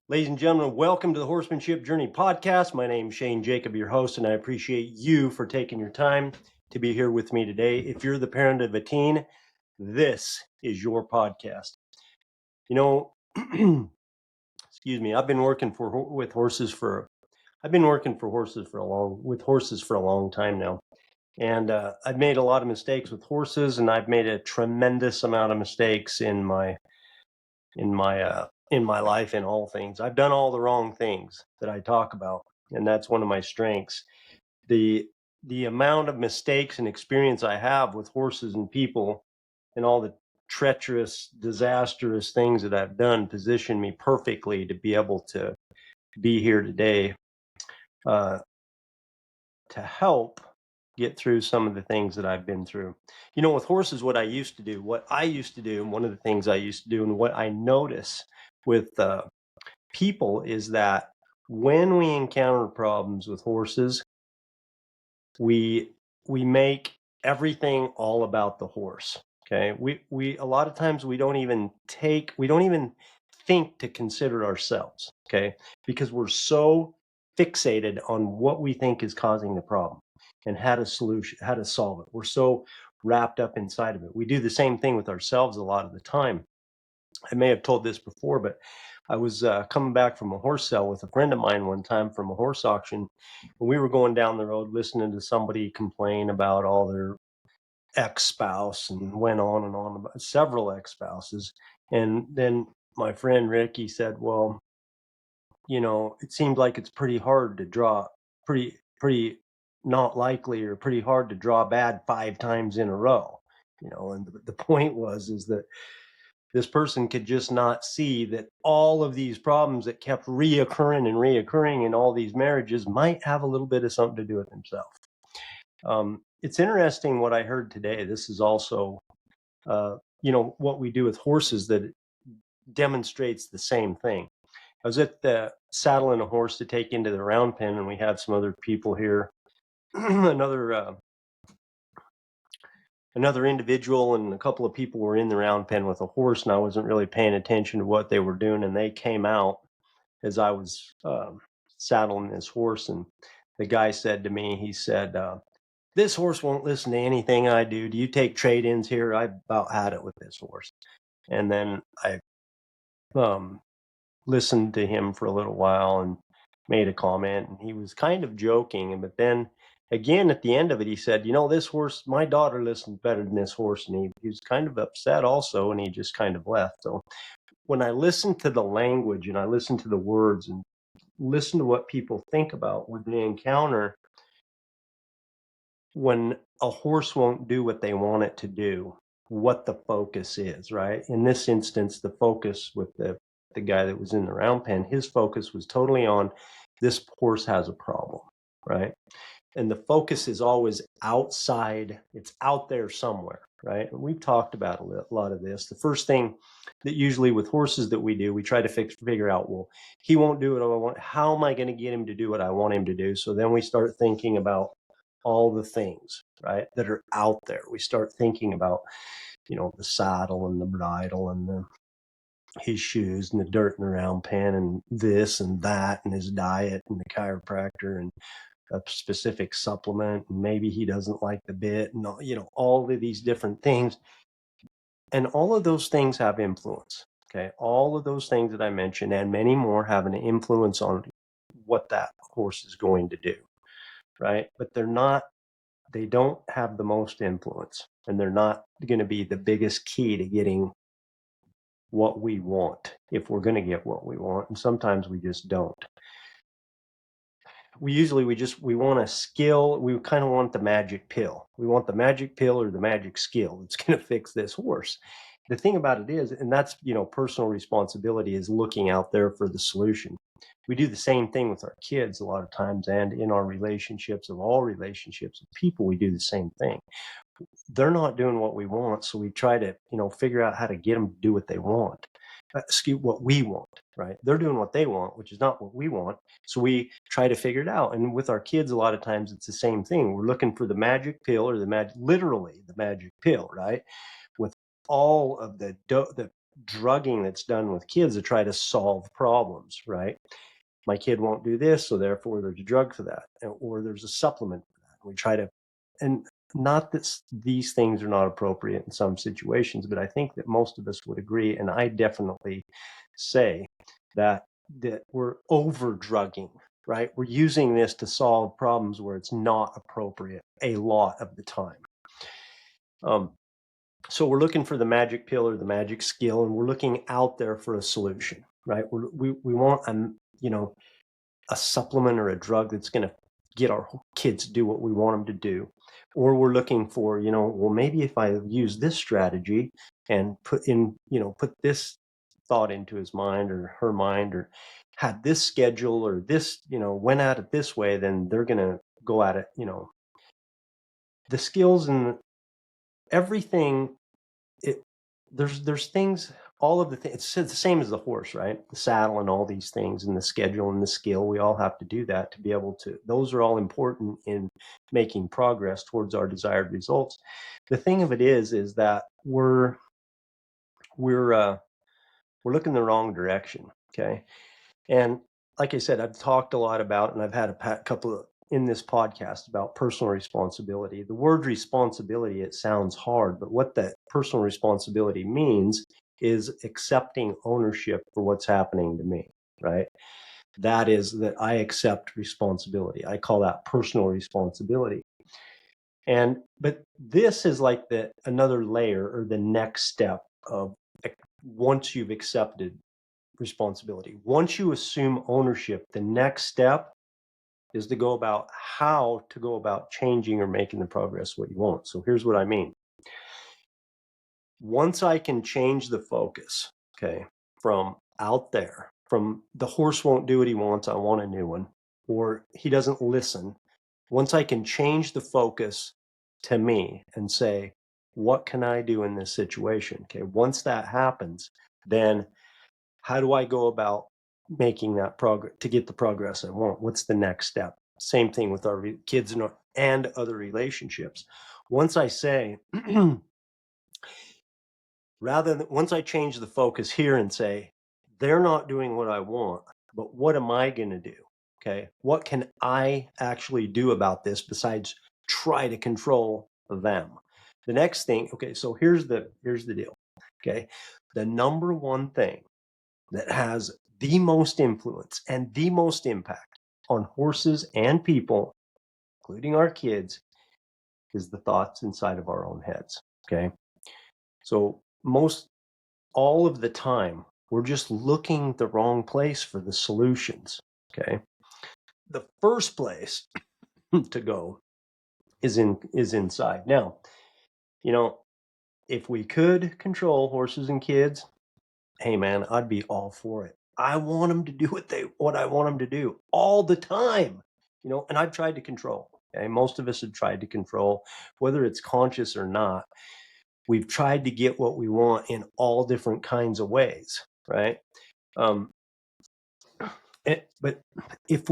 Ladies and gentlemen, welcome to the Horsemanship Journey podcast. My name is Shane Jacob, your host, and I appreciate you for taking your time to be here with me today. If you're the parent of a teen, this is your podcast. You know, excuse me, I've been working for horses for a long time now. And I've made a lot of mistakes with horses, and I've made a tremendous amount of mistakes in my life in all things. I've done all the wrong things that I talk about, and that's one of my strengths. The amount of mistakes and experience I have with horses and people and all the treacherous, disastrous things that I've done position me perfectly to be able to be here today to help get through some of the things that I've been through. You know, with horses, what I used to do, and one of the things I used to do, and what I notice with people is that when we encounter problems with horses, we make everything all about the horse. Okay, we a lot of times we don't even think to consider ourselves. Okay, because we're so fixated on what we think is causing the problem and how to solve it. We're so wrapped up inside of it. We do the same thing with ourselves a lot of the time. I may have told this before, but I was coming back from a horse sale with a friend of mine one time from a horse auction. And we were going down the road listening to somebody complain about all their ex-spouse, and went on and on about several ex-spouses. And then my friend Ricky said, well, you know, it seems like it's pretty hard to draw, pretty not likely, or pretty hard to draw bad 5 times in a row. You know, and the point is that this person could just not see that all of these problems that kept reoccurring in all these marriages might have a little bit of something to do with himself. It's interesting what I heard today. This is also, what we do with horses that demonstrates the same thing. I was at the saddling a horse to take into the round pen, and we had some other people here. Another individual and a couple of people were in the round pen with a horse, and I wasn't really paying attention to what they were doing. And they came out as I was saddling this horse, and the guy said to me, he said, this horse won't listen to anything I do. Do you take trade-ins here? I've about had it with this horse. And then I listened to him for a little while and made a comment, and he was kind of joking. But then again, at the end of it, he said, you know, this horse, my daughter listens better than this horse. And he was kind of upset also, and he just kind of left. So when I listen to the language and I listen to the words and listen to what people think about when they encounter, when a horse won't do what they want it to do, what the focus is, right? In this instance, the focus with the guy that was in the round pen, his focus was totally on this horse has a problem, right? And the focus is always outside. It's out there somewhere, right? And we've talked about a lot of this. The first thing that usually with horses that we do, we try to figure out, well, he won't do what I want. How am I going to get him to do what I want him to do? So then we start thinking about all the things, right, that are out there. We start thinking about, you know, the saddle and the bridle and his shoes and the dirt in the round pen and this and that and his diet and the chiropractor and a specific supplement, and maybe he doesn't like the bit, and you know, all of these different things. And all of those things have influence. Okay, all of those things that I mentioned and many more have an influence on what that horse is going to do, right? But they don't have the most influence, and they're not going to be the biggest key to getting what we want, if we're going to get what we want. And sometimes we just don't. We want a skill. We kind of want the magic pill. We want the magic pill or the magic skill that's going to fix this horse. The thing about it is, and that's, you know, personal responsibility is looking out there for the solution. We do the same thing with our kids a lot of times, and in our relationships, of all relationships with people, we do the same thing. They're not doing what we want, so we try to, you know, figure out how to get them to do what they want. excuse what we want, right? They're doing what they want, which is not what we want. So we try to figure it out. And with our kids, a lot of times it's the same thing. We're looking for the magic pill or literally the magic pill, right? With all of the drugging that's done with kids to try to solve problems, right? My kid won't do this, so therefore there's a drug for that, or there's a supplement for that. We try to, and not that these things are not appropriate in some situations, but I think that most of us would agree, and I definitely say that we're over drugging, right? We're using this to solve problems where it's not appropriate a lot of the time. So we're looking for the magic pill or the magic skill, and we're looking out there for a solution, right? We want a supplement or a drug that's going to get our kids to do what we want them to do. Or we're looking for, well, maybe if I use this strategy and put this thought into his mind or her mind, or had this schedule, or this, went at it this way, then they're going to go at it, the skills and everything. There's things, all of the things, it's the same as the horse, right? The saddle and all these things, and the schedule and the skill, we all have to do that to be able to, those are all important in making progress towards our desired results. The thing of it is that we're looking the wrong direction. Okay. And like I said, I've talked a lot about, and I've had a couple of in this podcast about personal responsibility. The word responsibility, it sounds hard, but what that personal responsibility means is accepting ownership for what's happening to me, right? That is that I accept responsibility. I call that personal responsibility. But this is like another layer or the next step of, once you've accepted responsibility. Once you assume ownership, the next step is to go about how to go about changing or making the progress what you want. So here's what I mean. Once I can change the focus, okay, from out there, from the horse won't do what he wants, I want a new one, or he doesn't listen. Once I can change the focus to me and say, what can I do in this situation? Okay, once that happens, then how do I go about making that progress to get the progress I want? What's the next step? Same thing with our kids and other relationships. Once I say, once I change the focus here and say, they're not doing what I want, but what am I going to do? Okay. What can I actually do about this besides try to control them? The next thing, okay, so here's the deal. Okay. The number one thing that has the most influence and the most impact on horses and people, including our kids, is the thoughts inside of our own heads. Okay. So all of the time, we're just looking the wrong place for the solutions. Okay. The first place to go is inside. Now, if we could control horses and kids, hey man, I'd be all for it. I want them to do what I want them to do all the time, and I've tried to control. Okay, most of us have tried to control, whether it's conscious or not. We've tried to get what we want in all different kinds of ways, right? But if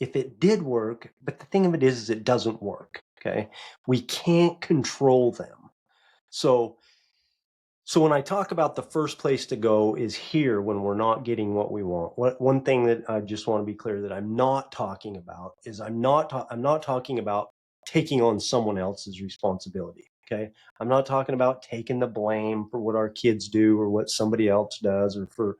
it did work, but the thing of it is it doesn't work. Okay, we can't control them. So when I talk about the first place to go is here when we're not getting what we want. One thing that I just want to be clear that I'm not talking about is I'm not talking about taking on someone else's responsibility. Okay. I'm not talking about taking the blame for what our kids do or what somebody else does or for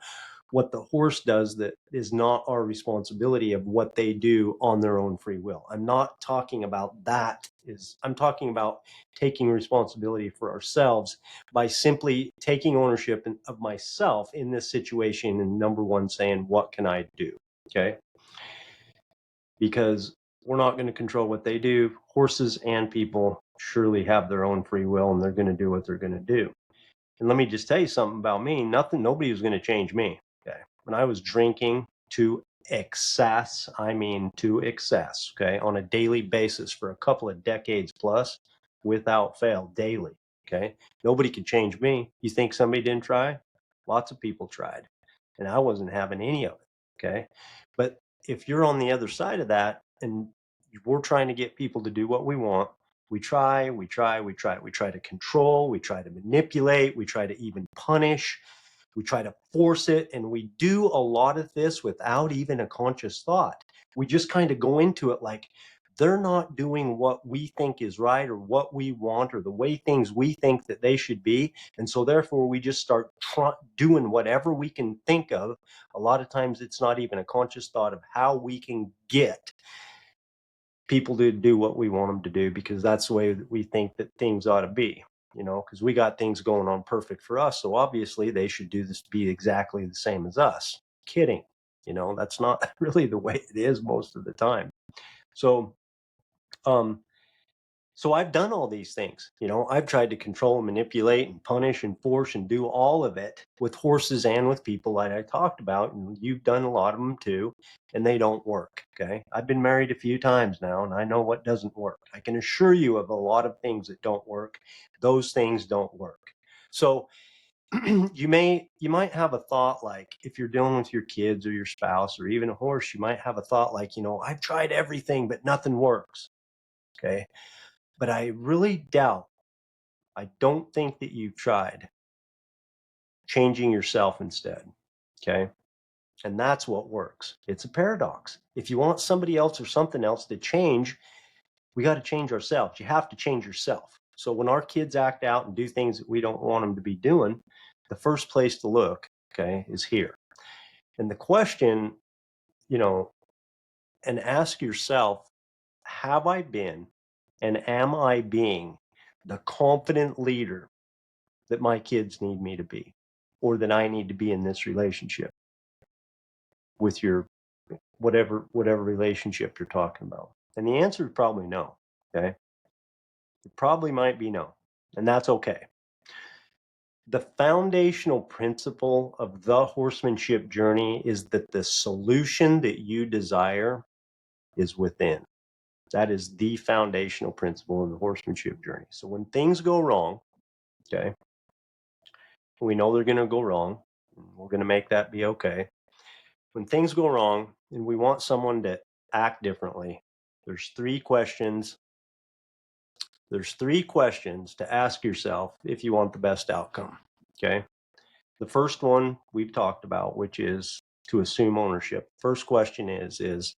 what the horse does that is not our responsibility of what they do on their own free will. I'm not talking about that. I'm talking about taking responsibility for ourselves by simply taking ownership of myself in this situation, and number one, saying, what can I do? Okay. Because we're not going to control what they do. Horses and people surely have their own free will, and they're going to do what they're going to do. And let me just tell you something about me. Nobody was going to change me. Okay. When I was drinking to excess, okay, on a daily basis for a couple of decades plus, without fail, daily. Okay. Nobody can change me. You think somebody didn't try? Lots of people tried, and I wasn't having any of it. Okay. But if you're on the other side of that and we're trying to get people to do what we want, we try, we try, we try. We try to control, we try to manipulate, we try to even punish, we try to force it. And we do a lot of this without even a conscious thought. We just kind of go into it like, they're not doing what we think is right or what we want or the way things we think that they should be. And so therefore we just start doing whatever we can think of. A lot of times it's not even a conscious thought of how we can get people to do what we want them to do, because that's the way that we think that things ought to be, because we got things going on perfect for us. So obviously they should do this, be exactly the same as us. Kidding. That's not really the way it is most of the time. So, um, so I've done all these things. I've tried to control, manipulate, and punish and force and do all of it with horses and with people like I talked about. And you've done a lot of them too, and they don't work. Okay. I've been married a few times now, and I know what doesn't work. I can assure you of a lot of things that don't work. Those things don't work. So you might have a thought like, if you're dealing with your kids or your spouse or even a horse, you might have a thought like, I've tried everything, but nothing works. Okay. But I really doubt, I don't think that you've tried changing yourself instead. Okay. And that's what works. It's a paradox. If you want somebody else or something else to change, we got to change ourselves. You have to change yourself. So when our kids act out and do things that we don't want them to be doing, the first place to look, okay, is here. And the question, you know, and ask yourself, have I been and am I being the confident leader that my kids need me to be, or that I need to be in this relationship with your whatever relationship you're talking about? And the answer is probably no. Okay. It probably might be no. And that's okay. The foundational principle of the horsemanship journey is that the solution that you desire is within. That is the foundational principle of the horsemanship journey. So when things go wrong, okay, we know they're going to go wrong. We're going to make that be okay. When things go wrong and we want someone to act differently, there's three questions. There's three questions to ask yourself if you want the best outcome. Okay. The first one we've talked about, which is to assume ownership. First question is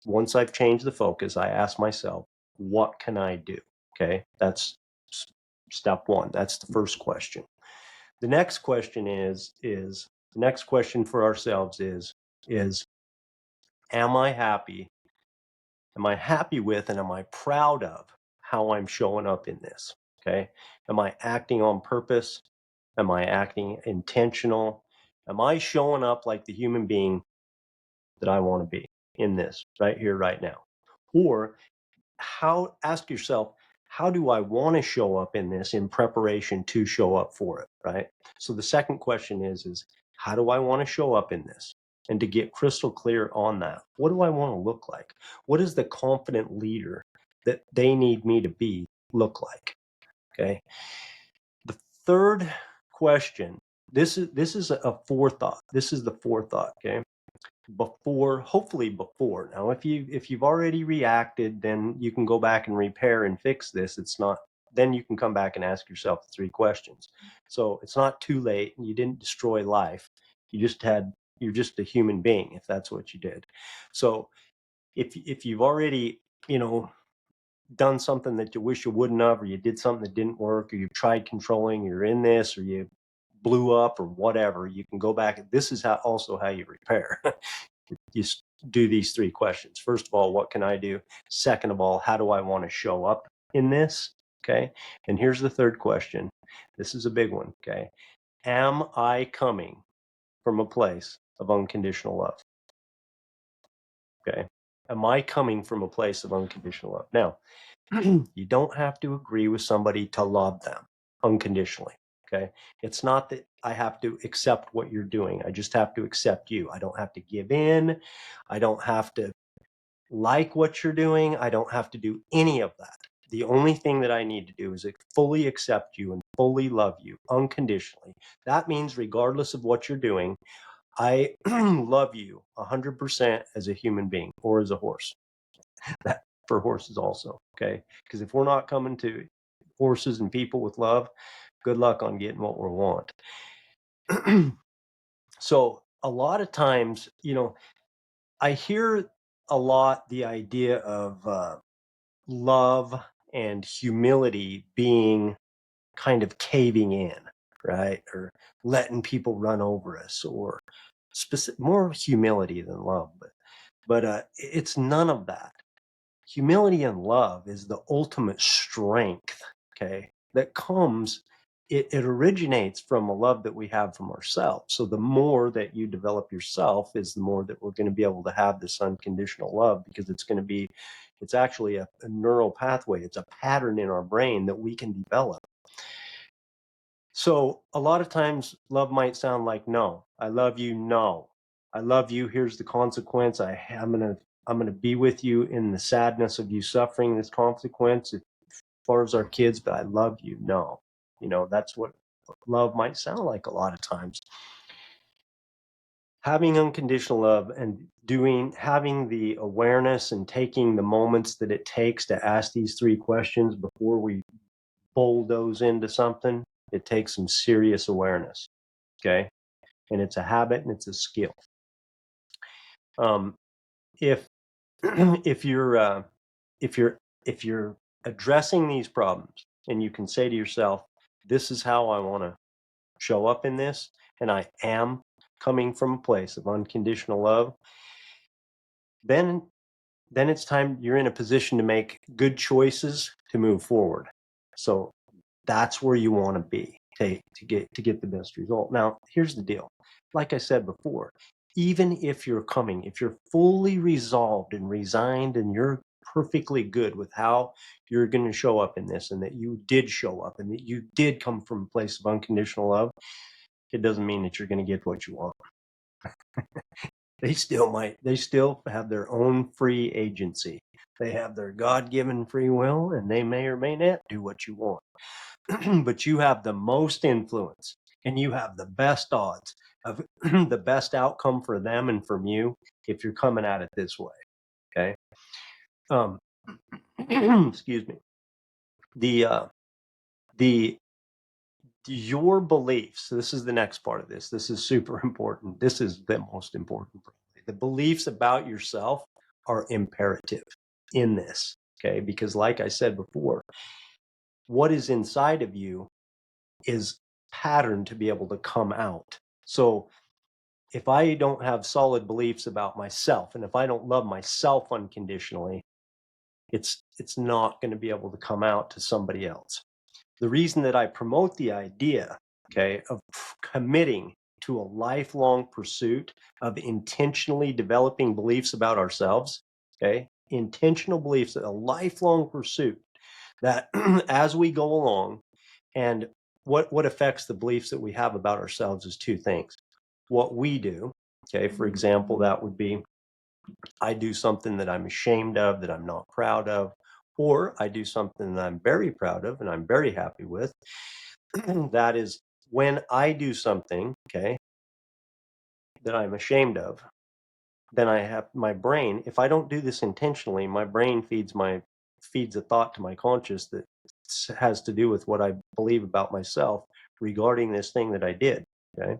once I've changed the focus, I ask myself, what can I do? Okay. That's step one. That's the first question. The next question is the next question for ourselves is am I happy? Am I happy with and am I proud of how I'm showing up in this? Okay. Am I acting on purpose? Am I acting intentional? Am I showing up like the human being that I want to be in this right here, right now? Or ask yourself, how do I want to show up in this in preparation to show up for it? Right. So the second question is how do I want to show up in this? And to get crystal clear on that, what do I want to look like? What does the confident leader that they need me to be look like? Okay. The third question, this is a forethought. This is the forethought. Okay. Hopefully before. Now, if you've already reacted, then you can go back and repair and fix this. It's not, then you can come back and ask yourself the three questions. So it's not too late. You didn't destroy life. You're just a human being if that's what you did. So if you've already, done something that you wish you wouldn't have, or you did something that didn't work, or you've tried controlling, you're in this, or you blew up or whatever, you can go back. This is also how you repair. You do these three questions. First of all, what can I do? Second of all, how do I want to show up in this? Okay. And here's the third question. This is a big one. Okay. Am I coming from a place of unconditional love? Okay. Am I coming from a place of unconditional love? Now, you don't have to agree with somebody to love them unconditionally. Okay. It's not that I have to accept what you're doing. I just have to accept you. I don't have to give in. I don't have to like what you're doing. I don't have to do any of that. The only thing that I need to do is fully accept you and fully love you unconditionally. That means regardless of what you're doing, I love you 100% as a human being or as a horse. That for horses also, okay? Because if we're not coming to horses and people with love, good luck on getting what we want. So a lot of times, I hear a lot the idea of love and humility being kind of caving in, right? Or letting people run over us, or more humility than love, but it's none of that. Humility and love is the ultimate strength, okay, that comes, it originates from a love that we have from ourselves. So the more that you develop yourself is the more that we're going to be able to have this unconditional love, because it's actually a neural pathway. It's a pattern in our brain that we can develop. So a lot of times love might sound like, no, I love you. No, I love you. Here's the consequence. I'm going to be with you in the sadness of you suffering this consequence as far as our kids, but I love you. No, that's what love might sound like a lot of times. Having unconditional love and having the awareness and taking the moments that it takes to ask these 3 questions before we bulldoze into something, it takes some serious awareness. Okay. And it's a habit and it's a skill. If if you're if you're addressing these problems and you can say to yourself, this is how I want to show up in this, and I am coming from a place of unconditional love, then it's time, you're in a position to make good choices to move forward. So that's where you want to be to get the best result. Now, here's the deal. Like I said before, even if you're fully resolved and resigned and you're perfectly good with how you're going to show up in this, and that you did show up and that you did come from a place of unconditional love, it doesn't mean that you're going to get what you want. They still have their own free agency. They have their God-given free will, and they may or may not do what you want. But you have the most influence, and you have the best odds of the best outcome for them and from you if you're coming at it this way. Okay. Excuse me. The your beliefs. This is the next part of this. This is super important. This is the most important. The beliefs about yourself are imperative in this. Okay. Because like I said before, what is inside of you is patterned to be able to come out. So if I don't have solid beliefs about myself, and if I don't love myself unconditionally, it's not going to be able to come out to somebody else. The reason that I promote the idea, okay, of committing to a lifelong pursuit of intentionally developing beliefs about ourselves, okay, intentional beliefs, a lifelong pursuit, that as we go along, and what affects the beliefs that we have about ourselves is 2 things. What we do, okay, for example, that would be, I do something that I'm ashamed of, that I'm not proud of, or I do something that I'm very proud of and I'm very happy with. That is, when I do something, okay, that I'm ashamed of, then I have my brain, if I don't do this intentionally, my brain feeds a thought to my conscious that has to do with what I believe about myself regarding this thing that I did. Okay.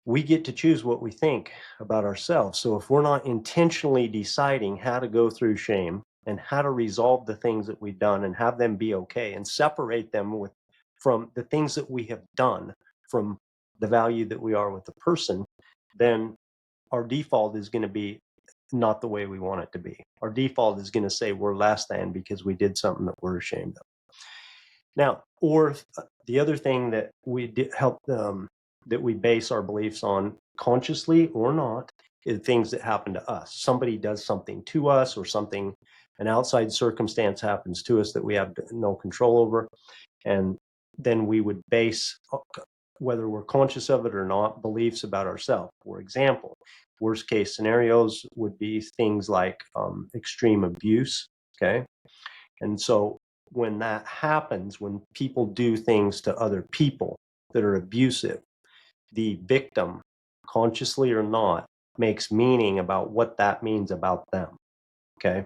We get to choose what we think about ourselves. So if we're not intentionally deciding how to go through shame and how to resolve the things that we've done and have them be okay, and separate them from the things that we have done from the value that we are with the person, then our default is going to be not the way we want it to be. Our default is going to say we're less than because we did something that we're ashamed of. Now, or the other thing that that we base our beliefs on, consciously or not, is things that happen to us. Somebody does something to us, or an outside circumstance happens to us that we have no control over. And then we would base, whether we're conscious of it or not, beliefs about ourselves. For example, worst case scenarios would be things like extreme abuse, Okay. And so when that happens, when people do things to other people that are abusive, the victim, consciously or not, makes meaning about what that means about them. Okay.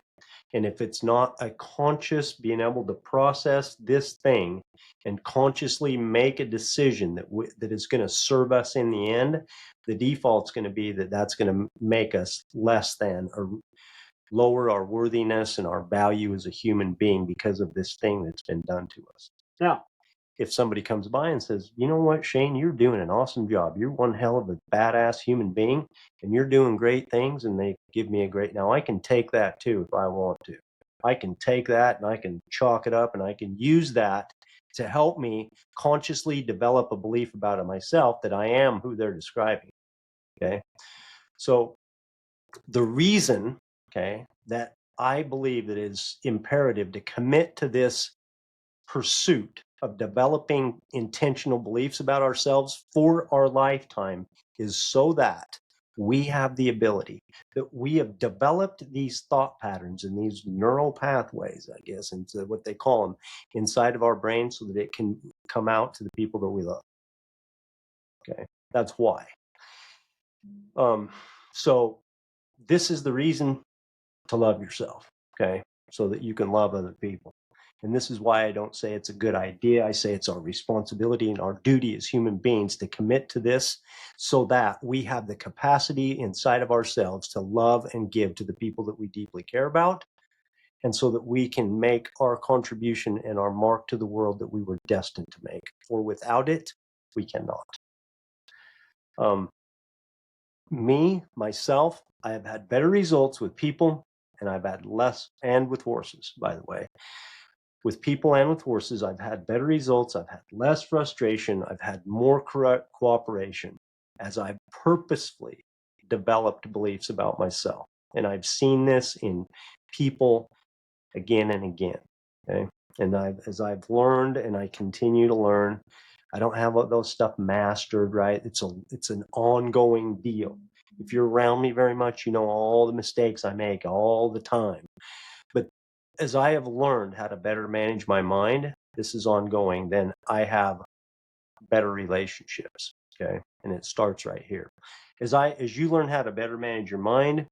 And if it's not a conscious being able to process this thing and consciously make a decision that is going to serve us in the end, the default's going to be that that's going to make us less than or lower our worthiness and our value as a human being because of this thing that's been done to us. Now, if somebody comes by and says, you know what, Shane, you're doing an awesome job. You're one hell of a badass human being and you're doing great things, and they give me a great, now I can take that too if I want to. I can take that and I can chalk it up and I can use that to help me consciously develop a belief about it myself that I am who they're describing. Okay. So the reason, okay, that I believe that it is imperative to commit to this pursuit of developing intentional beliefs about ourselves for our lifetime is so that we have the ability, that we have developed these thought patterns and these neural pathways, I guess, into what they call them, inside of our brain so that it can come out to the people that we love. Okay, that's why. So this is the reason to love yourself, okay, so that you can love other people. And this is why I don't say it's a good idea. I say it's our responsibility and our duty as human beings to commit to this so that we have the capacity inside of ourselves to love and give to the people that we deeply care about, and so that we can make our contribution and our mark to the world that we were destined to make. For without it, we cannot. Myself, I have had better results with people, and I've had less, and with horses, by the way. With people and with horses, I've had better results. I've had less frustration. I've had more cooperation as I've purposefully developed beliefs about myself. And I've seen this in people again and again. Okay. And as I've learned and I continue to learn, I don't have all those stuff mastered, right? It's an ongoing deal. If you're around me very much, you know all the mistakes I make all the time. But as I have learned how to better manage my mind, this is ongoing, then I have better relationships. Okay. And it starts right here. As you learn how to better manage your mind,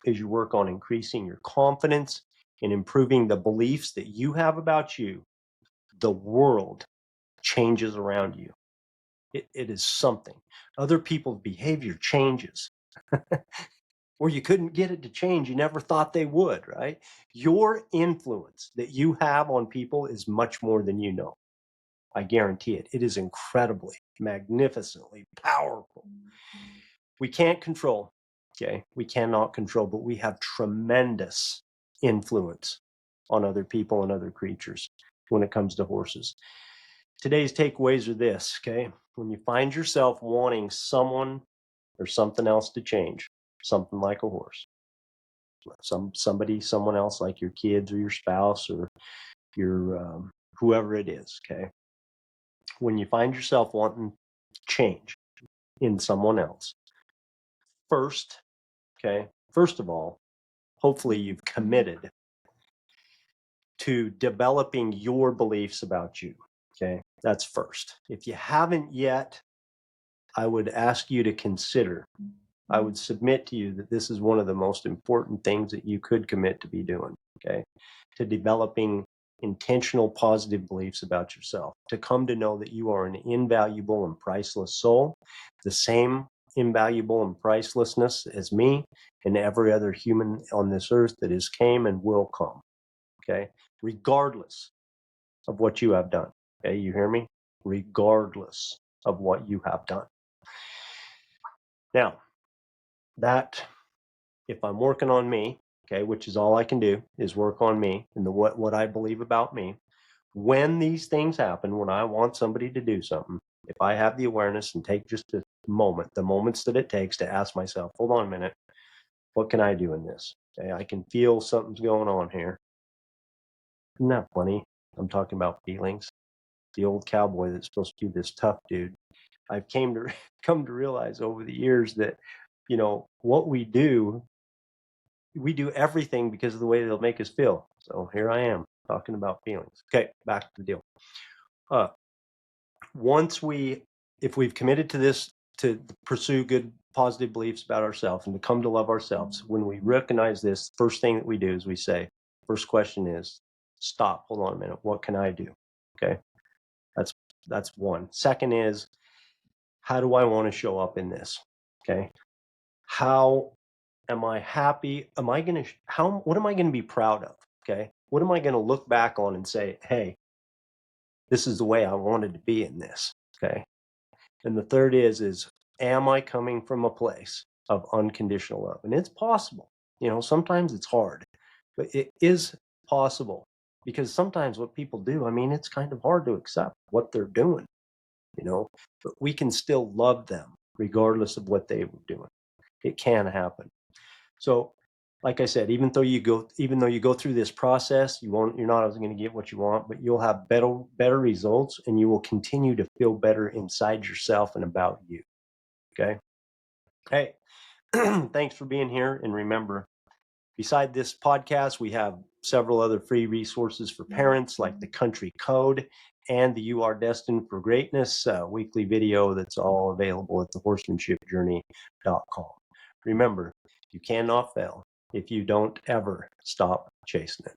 as you work on increasing your confidence and improving the beliefs that you have about you, the world changes around you. It is something. Other people's behavior changes. Or you couldn't get it to change. You never thought they would, right? Your influence that you have on people is much more than you know. I guarantee it. It is incredibly, magnificently powerful. We can't control, okay? We cannot control, but we have tremendous influence on other people and other creatures when it comes to horses. Today's takeaways are this, okay? When you find yourself wanting someone or something else to change, something like a horse, someone else like your kids or your spouse or your whoever it is, okay? When you find yourself wanting change in someone else, first, okay, first of all, hopefully you've committed to developing your beliefs about you, okay? That's first. If you haven't yet, I would ask you to consider, I would submit to you that this is one of the most important things that you could commit to be doing, okay? To developing intentional positive beliefs about yourself, to come to know that you are an invaluable and priceless soul, the same invaluable and pricelessness as me and every other human on this earth that has came and will come, okay? Regardless of what you have done, okay? You hear me? Regardless of what you have done. Now, that if I'm working on me, okay, which is all I can do is work on me and what I believe about me. When these things happen, when I want somebody to do something, if I have the awareness and take just a moment, the moments that it takes to ask myself, hold on a minute, what can I do in this? Okay, I can feel something's going on here. Isn't that funny? I'm talking about feelings. The old cowboy that's supposed to be this tough dude. I've come to realize over the years that, what we do we do everything because of the way they'll make us feel. So here I am talking about feelings. Okay, back to the deal. Uh, once we, if we've committed to this, to pursue good, positive beliefs about ourselves and to come to love ourselves, when we recognize this, first thing that we do is we say, first question is, stop, hold on a minute, what can I do? Okay, that's that's one. Second is, how do I want to show up in this? Okay, how am I happy? Am I going to, how, what am I going to be proud of? Okay, what am I going to look back on and say, hey, this is the way I wanted to be in this? Okay. And the third is am I coming from a place of unconditional love? And it's possible. You know, sometimes it's hard, but it is possible, because sometimes what people do, I mean, it's kind of hard to accept what they're doing, you know, but we can still love them regardless of what they were doing. It can happen. So, like I said, even though you go through this process, you're not always going to get what you want, but you'll have better results, and you will continue to feel better inside yourself and about you. Okay. Hey, thanks for being here. And remember, beside this podcast, we have several other free resources for parents, like the Country Code and the You Are Destined for Greatness weekly video that's all available at thehorsemanshipjourney.com. Remember, you cannot fail if you don't ever stop chasing it.